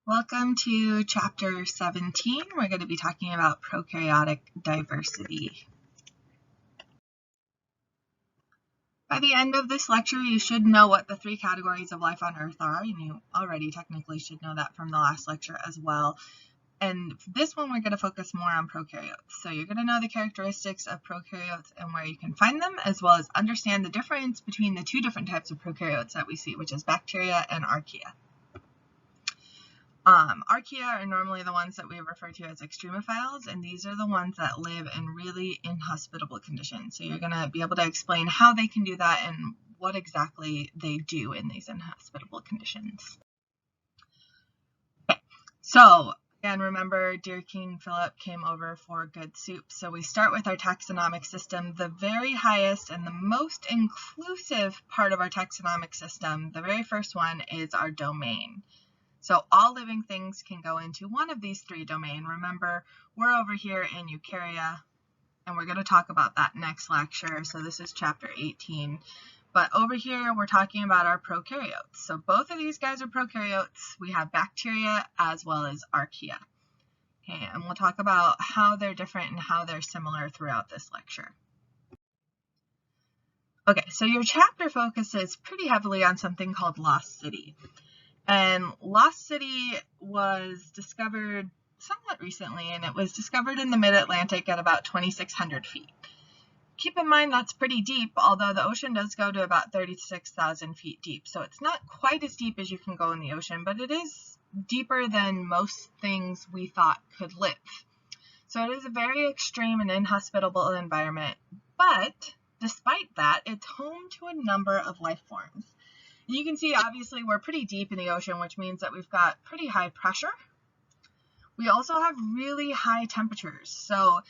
Welcome to Chapter 17. We're going to be talking about prokaryotic diversity. By the end of this lecture, you should know what the three categories of life on Earth are, and you already technically should know that from the last lecture as well. And for this one, we're going to focus more on prokaryotes. So you're going to know the characteristics of prokaryotes and where you can find them, as well as understand the difference between the two different types of prokaryotes that we see, which is bacteria and archaea. Archaea are normally the ones that we refer to as extremophiles, and these are the ones that live in really inhospitable conditions. So you're going to be able to explain how they can do that and what exactly they do in these inhospitable conditions. Okay. So again, remember Dear King Philip came over for good soup. So we start with our taxonomic system. The very highest and the most inclusive part of our taxonomic system, the very first one, is our domain. So all living things can go into one of these three domains. Remember, we're over here in eukarya, and we're going to talk about that next lecture. So this is chapter 18. But over here, we're talking about our prokaryotes. So both of these guys are prokaryotes. We have bacteria as well as archaea. Okay, and we'll talk about how they're different and how they're similar throughout this lecture. Okay, so your chapter focuses pretty heavily on something called Lost City. And Lost City was discovered somewhat recently, and it was discovered in the mid-Atlantic at about 2,600 feet. Keep in mind that's pretty deep, although the ocean does go to about 36,000 feet deep. So it's not quite as deep as you can go in the ocean, but it is deeper than most things we thought could live. So it is a very extreme and inhospitable environment, but despite that, it's home to a number of life forms. You can see, obviously, we're pretty deep in the ocean, which means that we've got pretty high pressure. We also have really high temperatures. So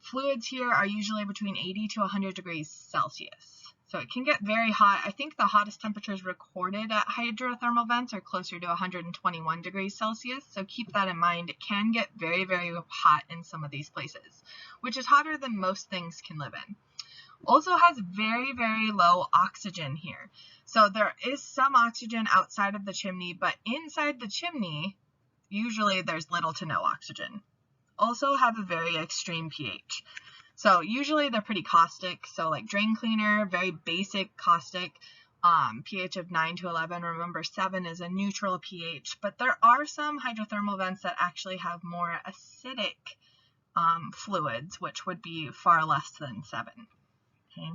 fluids here are usually between 80 to 100 degrees Celsius. So it can get very hot. I think the hottest temperatures recorded at hydrothermal vents are closer to 121 degrees Celsius. So keep that in mind. It can get very, very hot in some of these places, which is hotter than most things can live in. Also has very, very low oxygen here. So there is some oxygen outside of the chimney, but inside the chimney, usually there's little to no oxygen. Also have a very extreme pH. So usually they're pretty caustic. So like drain cleaner, very basic caustic, pH of 9 to 11. Remember, 7 is a neutral pH, but there are some hydrothermal vents that actually have more acidic fluids, which would be far less than 7. Okay.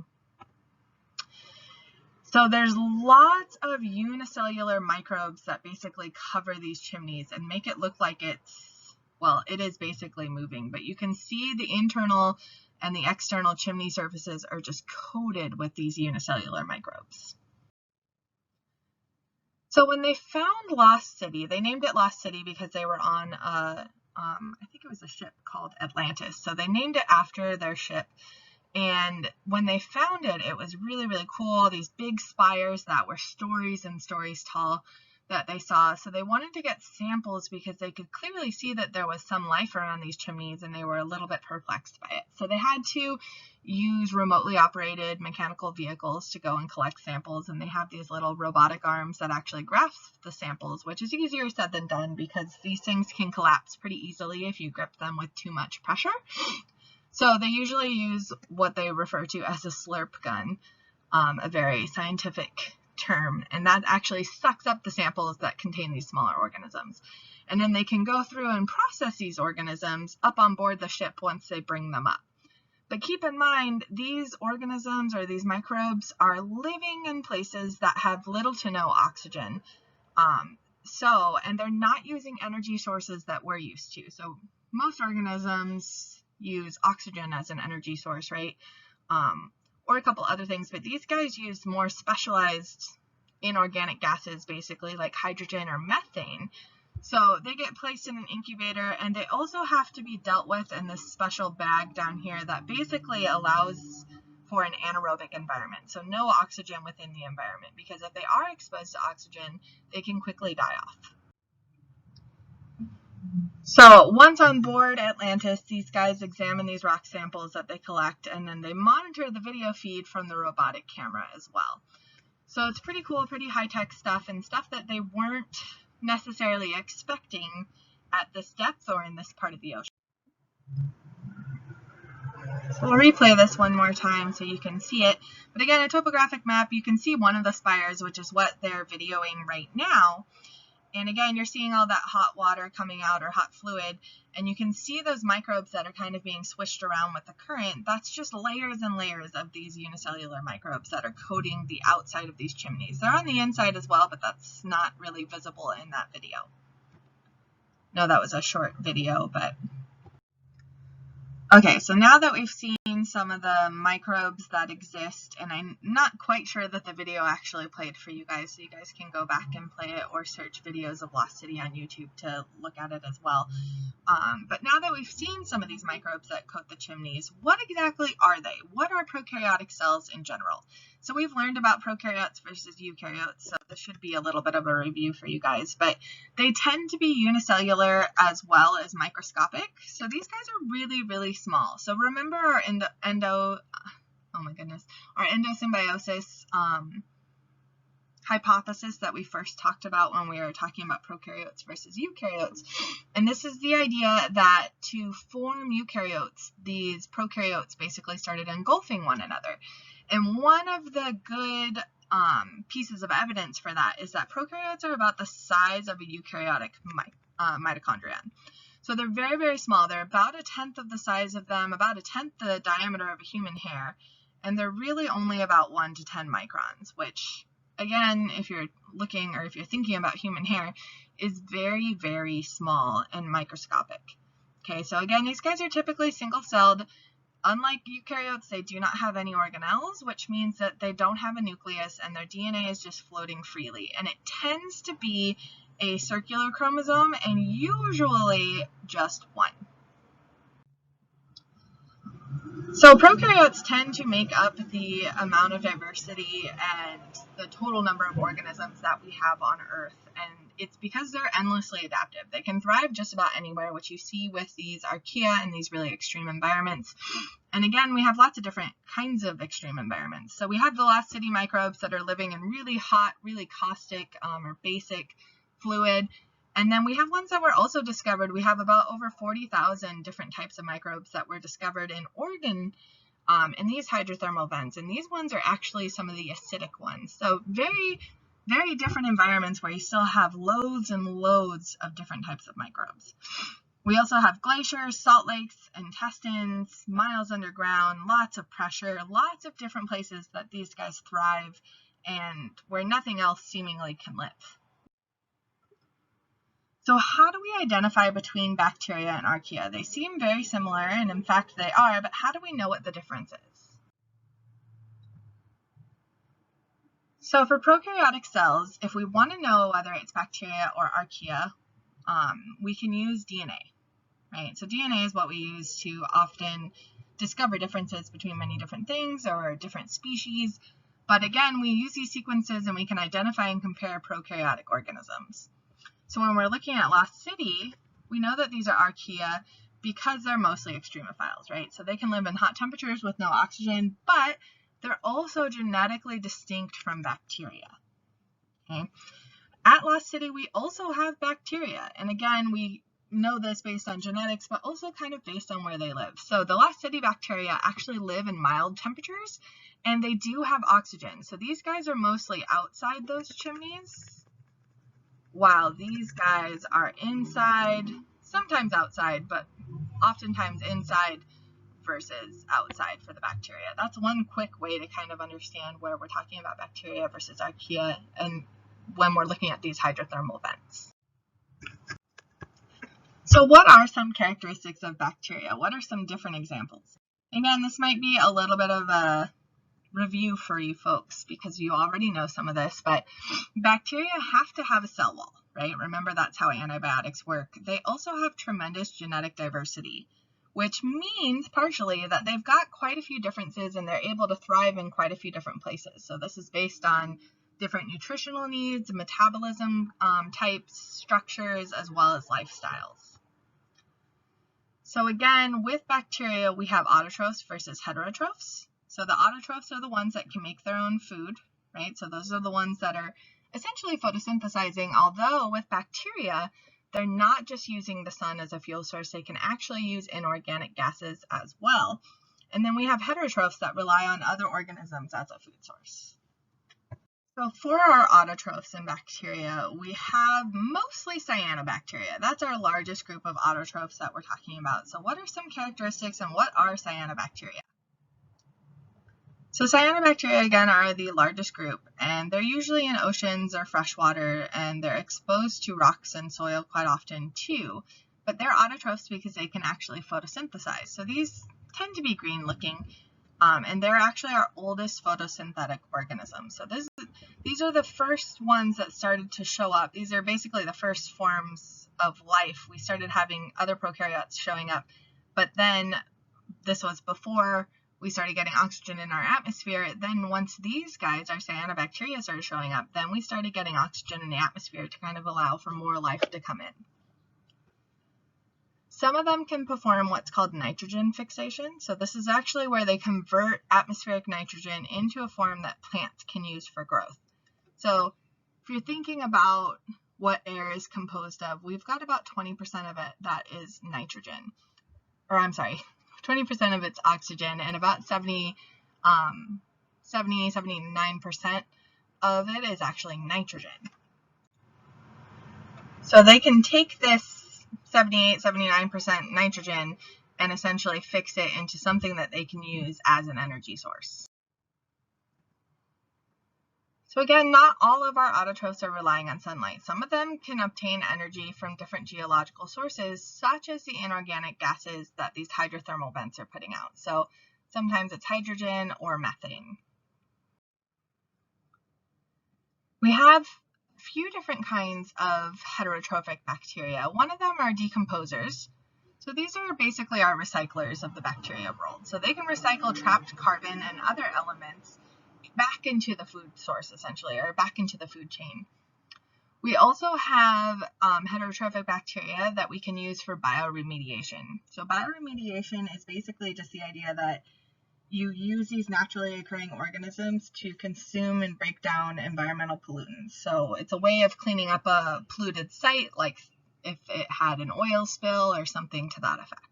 So there's lots of unicellular microbes that basically cover these chimneys and make it look like it's, well, it is basically moving, but you can see the internal and the external chimney surfaces are just coated with these unicellular microbes. So when they found Lost City, they named it Lost City because they were on I think it was a ship called Atlantis. So they named it after their ship. And when they found it, it was really, really cool. These big spires that were stories and stories tall that they saw. So they wanted to get samples because they could clearly see that there was some life around these chimneys, and they were a little bit perplexed by it. So they had to use remotely operated mechanical vehicles to go and collect samples. And they have these little robotic arms that actually grasp the samples, which is easier said than done because these things can collapse pretty easily if you grip them with too much pressure. So they usually use what they refer to as a slurp gun, a very scientific term, and that actually sucks up the samples that contain these smaller organisms. And then they can go through and process these organisms up on board the ship once they bring them up. But keep in mind, these organisms or these microbes are living in places that have little to no oxygen. And they're not using energy sources that we're used to. So most organisms use oxygen as an energy source, right? Or a couple other things, but these guys use more specialized inorganic gases, basically like hydrogen or methane. So they get placed in an incubator, and they also have to be dealt with in this special bag down here that basically allows for an anaerobic environment. So no oxygen within the environment, because if they are exposed to oxygen, they can quickly die off. So once on board Atlantis, these guys examine these rock samples that they collect, and then they monitor the video feed from the robotic camera as well. So it's pretty cool, pretty high-tech stuff, and stuff that they weren't necessarily expecting at this depth or in this part of the ocean. So I'll replay this one more time so you can see it. But again, a topographic map, you can see one of the spires, which is what they're videoing right now. And again, you're seeing all that hot water coming out, or hot fluid, and you can see those microbes that are kind of being swished around with the current. That's just layers and layers of these unicellular microbes that are coating the outside of these chimneys. They're on the inside as well, but that's not really visible in that video. No, that was a short video, but... Okay, so now that we've seen some of the microbes that exist, and I'm not quite sure that the video actually played for you guys, so you guys can go back and play it or search videos of Lost City on YouTube to look at it as well. But now that we've seen some of these microbes that coat the chimneys, what exactly are they? What are prokaryotic cells in general? So we've learned about prokaryotes versus eukaryotes, so this should be a little bit of a review for you guys, but they tend to be unicellular as well as microscopic. So these guys are really, really small. So remember our endosymbiosis hypothesis that we first talked about when we were talking about prokaryotes versus eukaryotes. And this is the idea that to form eukaryotes, these prokaryotes basically started engulfing one another. And one of the good pieces of evidence for that is that prokaryotes are about the size of a eukaryotic mitochondrion. So they're very, very small. They're about 1/10 of the size of them, about 1/10 the diameter of a human hair, and they're really only about 1 to 10 microns, which, again, if you're looking or if you're thinking about human hair, is very, very small and microscopic. Okay, so again, these guys are typically single-celled. Unlike eukaryotes, they do not have any organelles, which means that they don't have a nucleus and their DNA is just floating freely. And it tends to be a circular chromosome and usually just one. So prokaryotes tend to make up the amount of diversity and the total number of organisms that we have on Earth. And it's because they're endlessly adaptive. They can thrive just about anywhere, which you see with these archaea and these really extreme environments. And again, we have lots of different kinds of extreme environments. So we have the Lost City microbes that are living in really hot, really caustic or basic fluid. And then we have ones that were also discovered. We have about over 40,000 different types of microbes that were discovered in Oregon in these hydrothermal vents. And these ones are actually some of the acidic ones. So very, very different environments where you still have loads and loads of different types of microbes. We also have glaciers, salt lakes, intestines, miles underground, lots of pressure, lots of different places that these guys thrive and where nothing else seemingly can live. So how do we identify between bacteria and archaea? They seem very similar, and in fact they are, but how do we know what the difference is? So for prokaryotic cells, if we want to know whether it's bacteria or archaea, we can use DNA, right? So DNA is what we use to often discover differences between many different things or different species. But again, we use these sequences and we can identify and compare prokaryotic organisms. So when we're looking at Lost City, we know that these are archaea because they're mostly extremophiles, right? So they can live in hot temperatures with no oxygen, but they're also genetically distinct from bacteria. Okay? At Lost City, we also have bacteria. And again, we know this based on genetics, but also kind of based on where they live. So the Lost City bacteria actually live in mild temperatures, and they do have oxygen. So these guys are mostly outside those chimneys, while these guys are inside, sometimes outside, but oftentimes inside versus outside for the bacteria. That's one quick way to kind of understand where we're talking about bacteria versus archaea and when we're looking at these hydrothermal vents. So what are some characteristics of bacteria? What are some different examples? Again, this might be a little bit of a review for you folks because you already know some of this, but bacteria have to have a cell wall, right? Remember, that's how antibiotics work. They also have tremendous genetic diversity, which means partially that they've got quite a few differences and they're able to thrive in quite a few different places. So this is based on different nutritional needs, metabolism types, structures, as well as lifestyles. So again, with bacteria, we have autotrophs versus heterotrophs. So the autotrophs are the ones that can make their own food, right? So those are the ones that are essentially photosynthesizing, although with bacteria, they're not just using the sun as a fuel source, they can actually use inorganic gases as well. And then we have heterotrophs that rely on other organisms as a food source. So for our autotrophs in bacteria, we have mostly cyanobacteria. That's our largest group of autotrophs that we're talking about. So what are some characteristics and what are cyanobacteria? So cyanobacteria, again, are the largest group, and they're usually in oceans or freshwater, and they're exposed to rocks and soil quite often too. But they're autotrophs because they can actually photosynthesize. So these tend to be green looking, and they're actually our oldest photosynthetic organisms. So these are the first ones that started to show up. These are basically the first forms of life. We started having other prokaryotes showing up, but then this was before we started getting oxygen in our atmosphere. Then once these guys, our cyanobacteria, started showing up, then we started getting oxygen in the atmosphere to kind of allow for more life to come in. Some of them can perform what's called nitrogen fixation. So this is actually where they convert atmospheric nitrogen into a form that plants can use for growth. So if you're thinking about what air is composed of, we've got about 20% of it that is nitrogen. Or I'm sorry, 20% of it's oxygen, and about 79% of it is actually nitrogen. So they can take this 78-79% nitrogen and essentially fix it into something that they can use as an energy source. So again, not all of our autotrophs are relying on sunlight. Some of them can obtain energy from different geological sources, such as the inorganic gases that these hydrothermal vents are putting out. So sometimes it's hydrogen or methane. We have a few different kinds of heterotrophic bacteria. One of them are decomposers. So these are basically our recyclers of the bacteria world. So they can recycle trapped carbon and other elements back into the food source, essentially, or back into the food chain. We also have heterotrophic bacteria that we can use for bioremediation. So bioremediation is basically just the idea that you use these naturally occurring organisms to consume and break down environmental pollutants. So it's a way of cleaning up a polluted site, like if it had an oil spill or something to that effect.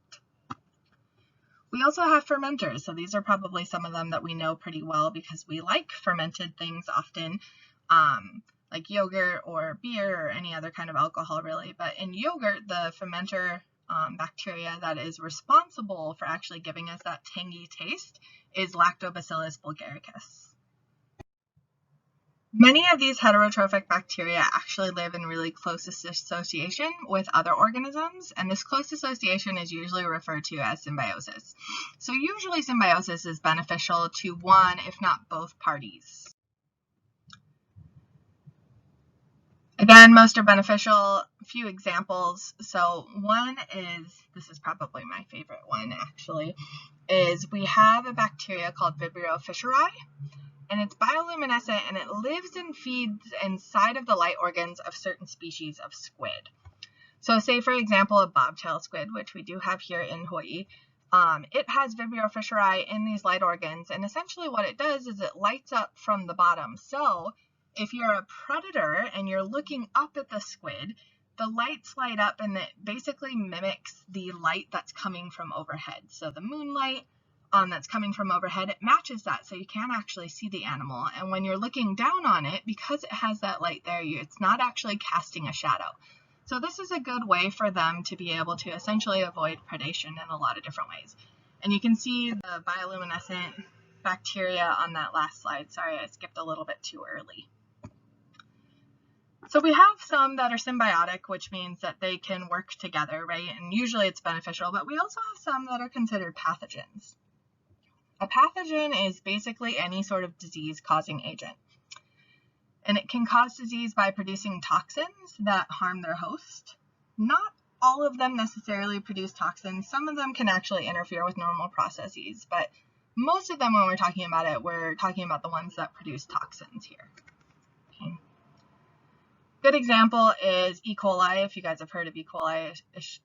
We also have fermenters. So these are probably some of them that we know pretty well because we like fermented things often, like yogurt or beer or any other kind of alcohol really. But in yogurt, the fermenter bacteria that is responsible for actually giving us that tangy taste is Lactobacillus bulgaricus. Many of these heterotrophic bacteria actually live in really close association with other organisms, and this close association is usually referred to as symbiosis. So usually symbiosis is beneficial to one, if not both parties. Again, most are beneficial. A few examples. So one is, this is probably my favorite one actually, is we have a bacteria called Vibrio fischeri, and it's bioluminescent and it lives and feeds inside of the light organs of certain species of squid. So say for example a bobtail squid, which we do have here in Hawaii, it has Vibrio fischeri in these light organs, and essentially what it does is it lights up from the bottom. So if you're a predator and you're looking up at the squid, the lights light up and it basically mimics the light that's coming from overhead. So the moonlight that's coming from overhead, it matches that, so you can actually see the animal. And when you're looking down on it, because it has that light there, it's not actually casting a shadow. So this is a good way for them to be able to essentially avoid predation in a lot of different ways. And you can see the bioluminescent bacteria on that last slide. Sorry, I skipped a little bit too early. So we have some that are symbiotic, which means that they can work together, right? And usually it's beneficial, but we also have some that are considered pathogens. A pathogen is basically any sort of disease-causing agent. And it can cause disease by producing toxins that harm their host. Not all of them necessarily produce toxins. Some of them can actually interfere with normal processes, but most of them, when we're talking about it, we're talking about the ones that produce toxins here. Okay. Good example is E. coli. If you guys have heard of E. coli,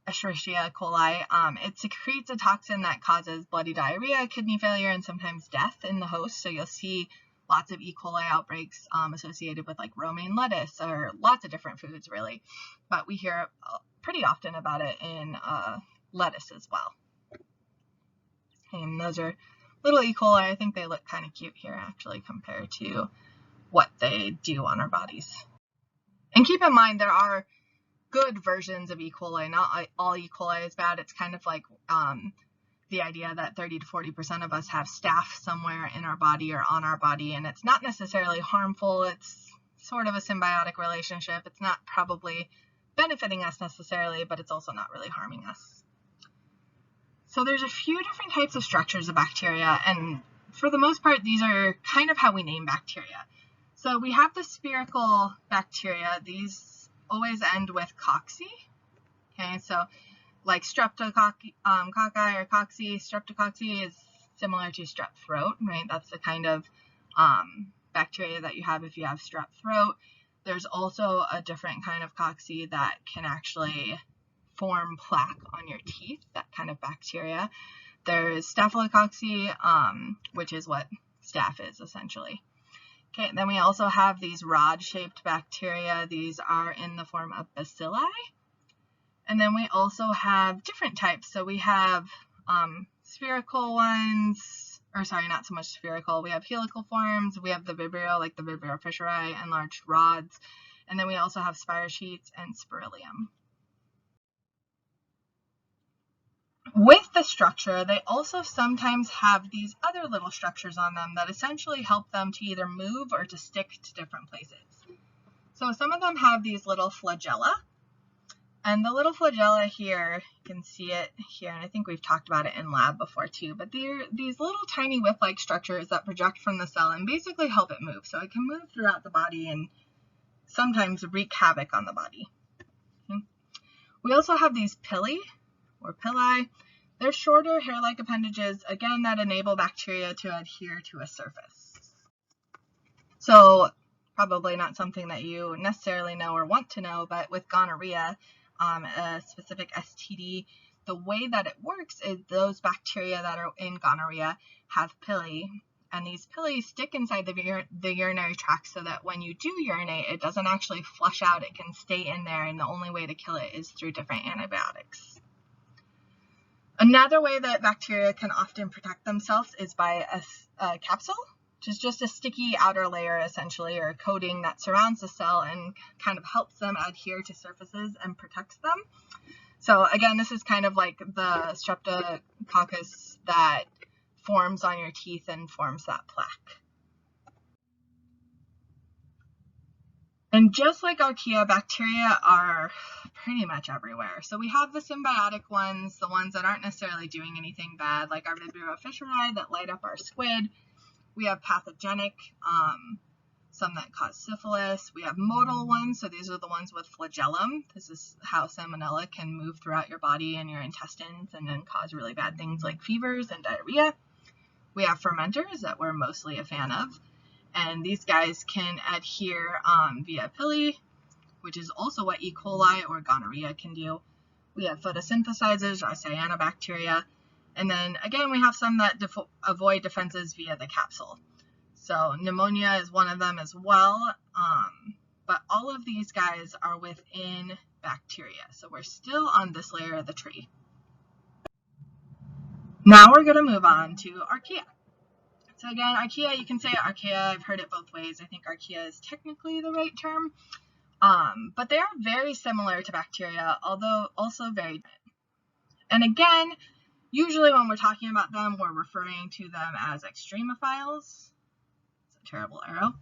Escherichia coli, it secretes a toxin that causes bloody diarrhea, kidney failure, and sometimes death in the host. So you'll see lots of E. coli outbreaks associated with like romaine lettuce or lots of different foods really, but we hear pretty often about it in lettuce as well. And those are little E. coli. I think they look kind of cute here actually compared to what they do on our bodies. And keep in mind, there are good versions of E. coli. Not all E. coli is bad. It's kind of like the idea that 30 to 40% of us have staph somewhere in our body or on our body, and it's not necessarily harmful. It's sort of a symbiotic relationship. It's not probably benefiting us necessarily, but it's also not really harming us. So there's a few different types of structures of bacteria, and for the most part, these are kind of how we name bacteria. So we have the spherical bacteria. These always end with cocci. Okay, so like streptococci or cocci. Streptococci is similar to strep throat, right? That's the kind of bacteria that you have if you have strep throat. There's also a different kind of cocci that can actually form plaque on your teeth, that kind of bacteria. There's staphylococci, which is what staph is essentially. Okay, then we also have these rod-shaped bacteria. These are in the form of bacilli. And then we also have different types. So we have spherical ones, or sorry, not so much spherical. We have helical forms. We have the Vibrio, like the Vibrio fischeri, enlarged rods. And then we also have spirochetes and spirillum. With the structure, they also sometimes have these other little structures on them that essentially help them to either move or to stick to different places. So some of them have these little flagella. And the little flagella here, you can see it here, and I think we've talked about it in lab before too, but they're these little tiny whip-like structures that project from the cell and basically help it move. So it can move throughout the body and sometimes wreak havoc on the body. Okay. We also have these pili, or pili. They're shorter hair-like appendages, again, that enable bacteria to adhere to a surface. So probably not something that you necessarily know or want to know, but with gonorrhea, a specific STD, the way that it works is those bacteria that are in gonorrhea have pili, and these pili stick inside the urinary tract so that when you do urinate, it doesn't actually flush out. It can stay in there, and the only way to kill it is through different antibiotics. Another way that bacteria can often protect themselves is by a capsule, which is just a sticky outer layer essentially, or a coating that surrounds the cell and kind of helps them adhere to surfaces and protects them. So again, this is kind of like the streptococcus that forms on your teeth and forms that plaque. And just like archaea, bacteria are pretty much everywhere. So we have the symbiotic ones, the ones that aren't necessarily doing anything bad, like our Vibrio fischeri that light up our squid. We have pathogenic, some that cause syphilis. We have motile ones, so these are the ones with flagellum. This is how salmonella can move throughout your body and your intestines and then cause really bad things like fevers and diarrhea. We have fermenters that we're mostly a fan of, and these guys can adhere via pili, which is also what E. coli or gonorrhea can do. We have photosynthesizers, or cyanobacteria, and then again we have some that avoid defenses via the capsule. So pneumonia is one of them as well, but all of these guys are within bacteria. So we're still on this layer of the tree. Now we're going to move on to archaea. So again, archaea, you can say archaea. I've heard it both ways. I think archaea is technically the right term, but they are very similar to bacteria, although also very different. And again, usually when we're talking about them, we're referring to them as extremophiles. It's a terrible arrow.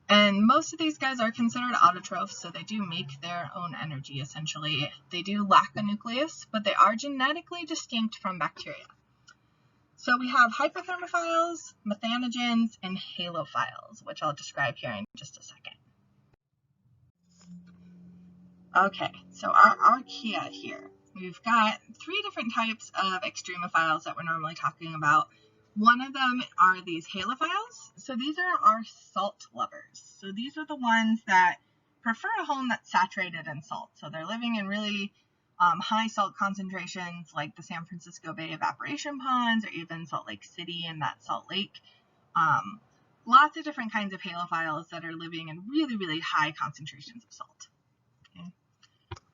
And most of these guys are considered autotrophs, so they do make their own energy, essentially. They do lack a nucleus, but they are genetically distinct from bacteria. So we have hypothermophiles, methanogens, and halophiles, which I'll describe here in just a second. Okay, so our archaea here. We've got three different types of extremophiles that we're normally talking about. One of them are these halophiles. So these are our salt lovers. So these are the ones that prefer a home that's saturated in salt. So they're living in really high salt concentrations like the San Francisco Bay evaporation ponds, or even Salt Lake City and that Salt Lake. lots of different kinds of halophiles that are living in really, really high concentrations of salt. Okay.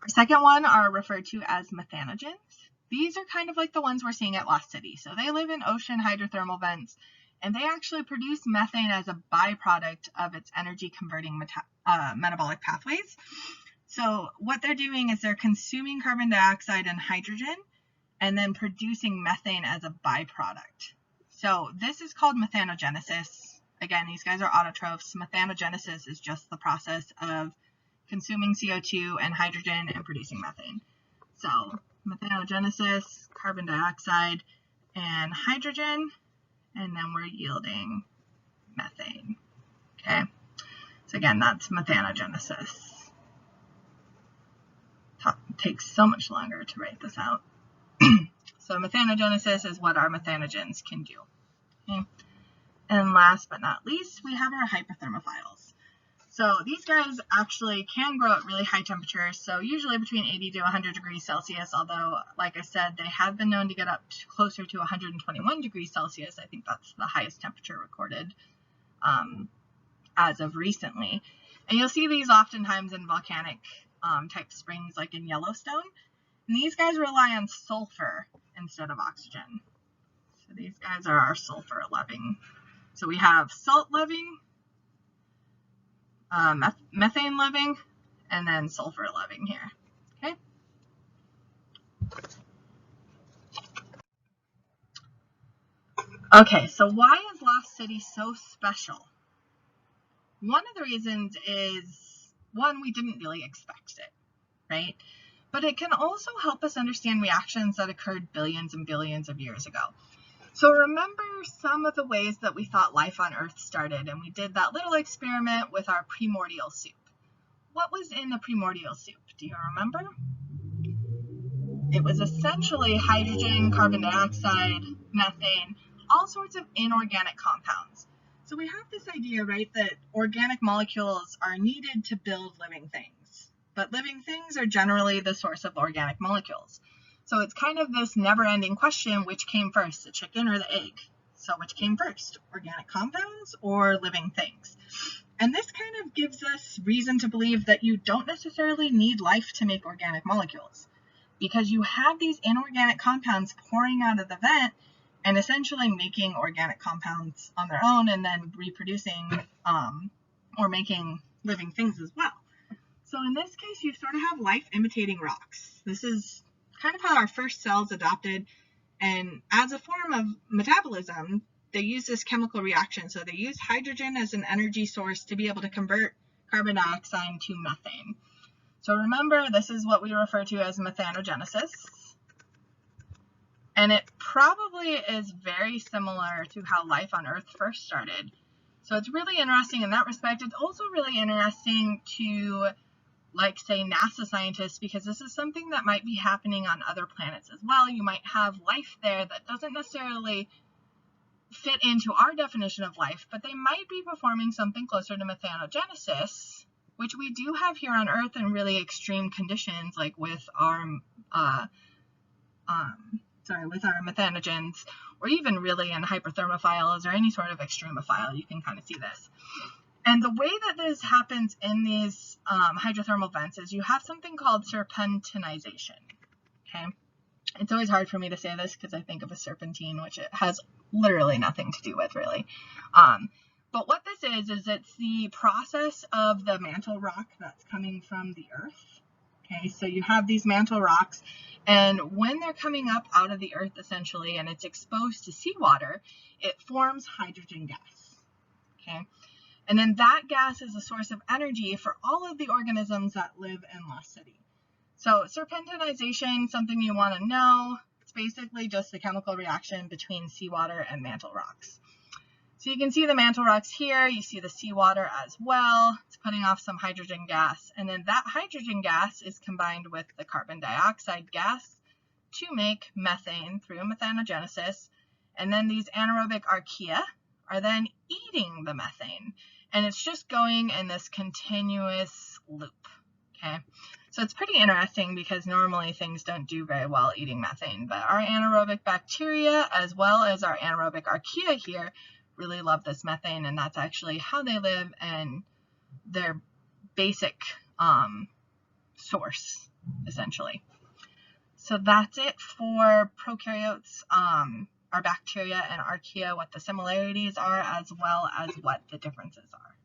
Our second one are referred to as methanogens. These are kind of like the ones we're seeing at Lost City. So they live in ocean hydrothermal vents, and they actually produce methane as a byproduct of its energy converting metabolic pathways. So what they're doing is they're consuming carbon dioxide and hydrogen and then producing methane as a byproduct. So this is called methanogenesis. Again, these guys are autotrophs. Methanogenesis is just the process of consuming CO2 and hydrogen and producing methane. So methanogenesis, carbon dioxide and hydrogen, and then we're yielding methane. Okay, so again, that's methanogenesis. It takes so much longer to write this out. So methanogenesis is what our methanogens can do. Okay. And last but not least, we have our hyperthermophiles. So these guys actually can grow at really high temperatures, so usually between 80 to 100 degrees Celsius, although, like I said, they have been known to get up to closer to 121 degrees Celsius. I think that's the highest temperature recorded as of recently. And you'll see these oftentimes in volcanic type springs like in Yellowstone. And these guys rely on sulfur instead of oxygen. So these guys are our sulfur loving. So we have salt loving, methane loving, and then sulfur loving here. Okay. Okay, so why is Lost City so special? One of the reasons is, one, we didn't really expect it, right? But it can also help us understand reactions that occurred billions and billions of years ago. So remember some of the ways that we thought life on Earth started, and we did that little experiment with our primordial soup. What was in the primordial soup? Do you remember? It was essentially hydrogen, carbon dioxide, methane, all sorts of inorganic compounds. So we have this idea, right, that organic molecules are needed to build living things. But living things are generally the source of organic molecules. So it's kind of this never-ending question, which came first, the chicken or the egg? So which came first, organic compounds or living things? And this kind of gives us reason to believe that you don't necessarily need life to make organic molecules, because you have these inorganic compounds pouring out of the vent and essentially making organic compounds on their own and then reproducing or making living things as well. So in this case, you sort of have life imitating rocks. This is kind of how our first cells adopted, and as a form of metabolism, they use this chemical reaction. So they use hydrogen as an energy source to be able to convert carbon dioxide to methane. So remember, this is what we refer to as methanogenesis. And it probably is very similar to how life on Earth first started. So it's really interesting in that respect. It's also really interesting to, like, say, NASA scientists, because this is something that might be happening on other planets as well. You might have life there that doesn't necessarily fit into our definition of life, but they might be performing something closer to methanogenesis, which we do have here on Earth in really extreme conditions, like with our methanogens, or even really in hyperthermophiles or any sort of extremophile. You can kind of see this. And the way that this happens in these hydrothermal vents is you have something called serpentinization. Okay, it's always hard for me to say this because I think of a serpentine, which it has literally nothing to do with, really. But what this is it's the process of the mantle rock that's coming from the Earth. Okay, so you have these mantle rocks, and when they're coming up out of the Earth, essentially, and it's exposed to seawater, it forms hydrogen gas. Okay, and then that gas is a source of energy for all of the organisms that live in Lost City. So serpentinization, something you want to know, it's basically just the chemical reaction between seawater and mantle rocks. So you can see the mantle rocks here, you see the seawater as well. It's putting off some hydrogen gas, and then that hydrogen gas is combined with the carbon dioxide gas to make methane through methanogenesis, and then these anaerobic archaea are then eating the methane, and it's just going in this continuous loop. Okay, so it's pretty interesting because normally things don't do very well eating methane, but our anaerobic bacteria as well as our anaerobic archaea here really love this methane, and that's actually how they live and their basic source, essentially. So that's it for prokaryotes, our bacteria and archaea, what the similarities are as well as what the differences are.